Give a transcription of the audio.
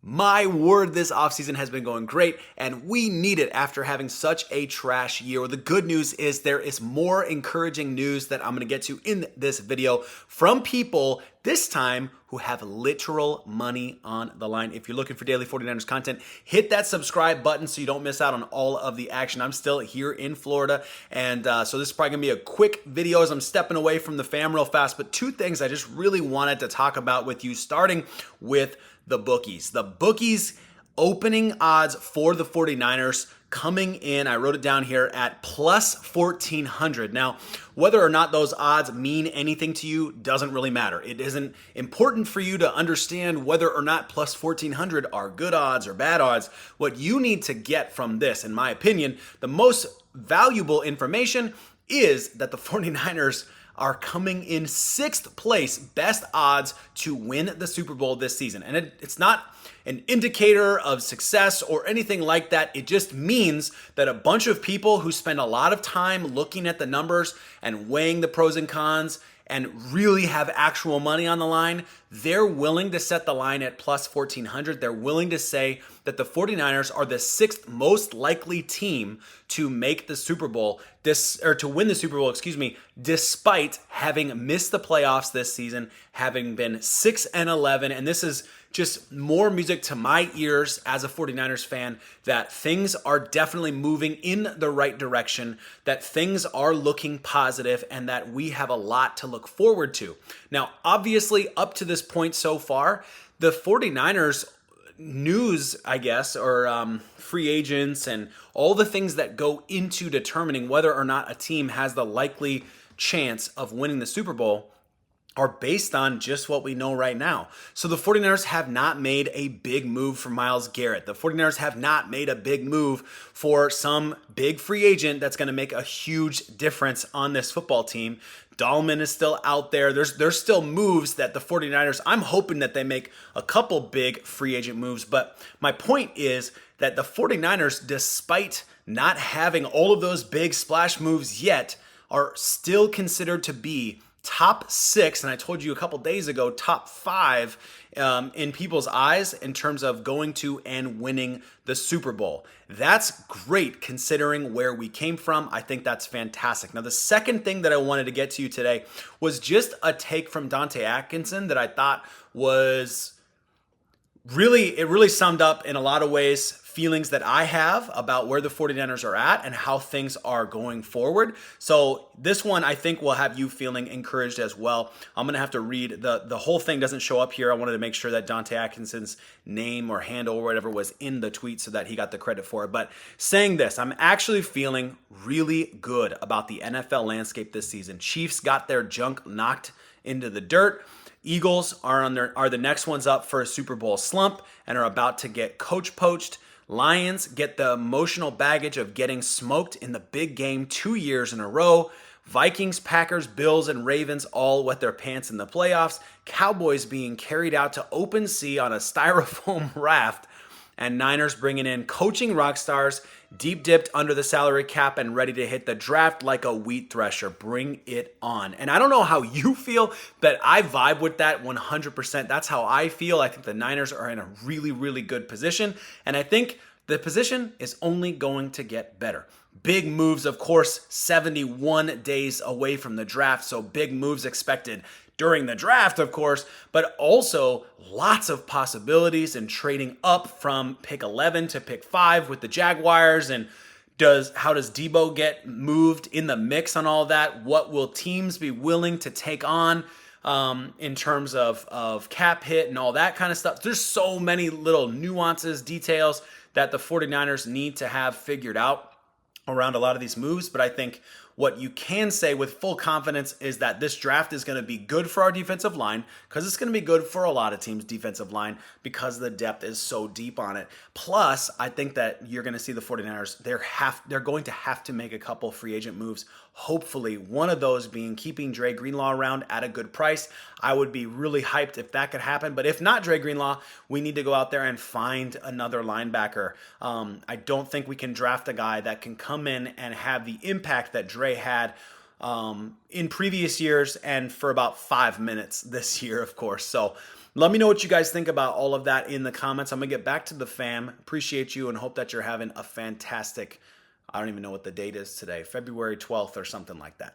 My word, this offseason has been going great, and we need it after having such a trash year. The good news is there is more encouraging news that I'm going to get to in this video from people this time who have literal money on the line. If you're looking for daily 49ers content, hit that subscribe button so you don't miss out on all of the action. I'm still here in Florida, and so this is probably going to be a quick video as I'm stepping away from the fam real fast, but two things I just really wanted to talk about with you, starting with the bookies. The bookies opening odds for the 49ers coming in, I wrote it down here, at plus 1,400. Now, whether or not those odds mean anything to you doesn't really matter. It isn't important for you to understand whether or not plus 1,400 are good odds or bad odds. What you need to get from this, in my opinion, the most valuable information is that the 49ers are coming in 6th place, best odds to win the Super Bowl this season. And it's not an indicator of success or anything like that. It just means that a bunch of people who spend a lot of time looking at the numbers and weighing the pros and cons and really have actual money on the line, they're willing to set the line at plus 1,400. They're willing to say that the 49ers are the 6th most likely team to make the Super Bowl, to win the Super Bowl, despite having missed the playoffs this season, having been 6-11. And this is just more music to my ears as a 49ers fan, that things are definitely moving in the right direction, that things are looking positive, and that we have a lot to look forward to. Now, obviously, up to this point so far, the 49ers news, I guess, or free agents and all the things that go into determining whether or not a team has the likely chance of winning the Super Bowl are based on just what we know right now. So the 49ers have not made a big move for Myles Garrett. The 49ers have not made a big move for some big free agent that's going to make a huge difference on this football team. Dahlman is still out there. There's still moves that the 49ers, I'm hoping that they make a couple big free agent moves. But my point is that the 49ers, despite not having all of those big splash moves yet, are still considered to be top 6, and I told you a couple days ago, top 5 in people's eyes in terms of going to and winning the Super Bowl. That's great considering where we came from. I think that's fantastic. Now, the second thing that I wanted to get to you today was just a take from Dante Atkinson that I thought was it really summed up in a lot of ways feelings that I have about where the 49ers are at and how things are going forward. So this one I think will have you feeling encouraged as well. I'm going to have to read the whole thing doesn't show up here. I wanted to make sure that Dante Atkinson's name or handle or whatever was in the tweet so that he got the credit for it. But saying this, I'm actually feeling really good about the NFL landscape this season. Chiefs got their junk knocked into the dirt. Eagles are the next ones up for a Super Bowl slump and are about to get coach poached. Lions get the emotional baggage of getting smoked in the big game 2 years in a row. Vikings, Packers, Bills, and Ravens all wet their pants in the playoffs. Cowboys being carried out to open sea on a styrofoam raft. And Niners bringing in coaching rock stars, deep dipped under the salary cap and ready to hit the draft like a wheat thresher. Bring it on. And I don't know how you feel, but I vibe with that 100%. That's how I feel. I think the Niners are in a really, really good position. And I think the position is only going to get better. Big moves, of course, 71 days away from the draft. So big moves expected during the draft, of course, but also lots of possibilities in trading up from pick 11 to pick 5 with the Jaguars. And how does Deebo get moved in the mix on all that? What will teams be willing to take on in terms of cap hit and all that kind of stuff? There's so many little nuances, details that the 49ers need to have figured out around a lot of these moves. But I think what you can say with full confidence is that this draft is going to be good for our defensive line, because it's going to be good for a lot of teams' defensive line because the depth is so deep on it. Plus, I think that you're going to see the 49ers, they're going to have to make a couple free agent moves. Hopefully, one of those being keeping Dre Greenlaw around at a good price. I would be really hyped if that could happen. But if not Dre Greenlaw, we need to go out there and find another linebacker. I don't think we can draft a guy that can come in and have the impact that Dre had in previous years and for about 5 minutes this year, of course. So Let me know what you guys think about all of that in the comments. I'm going to get back to the fam. Appreciate you and hope that you're having a fantastic, I don't even know what the date is today, February 12th or something like that.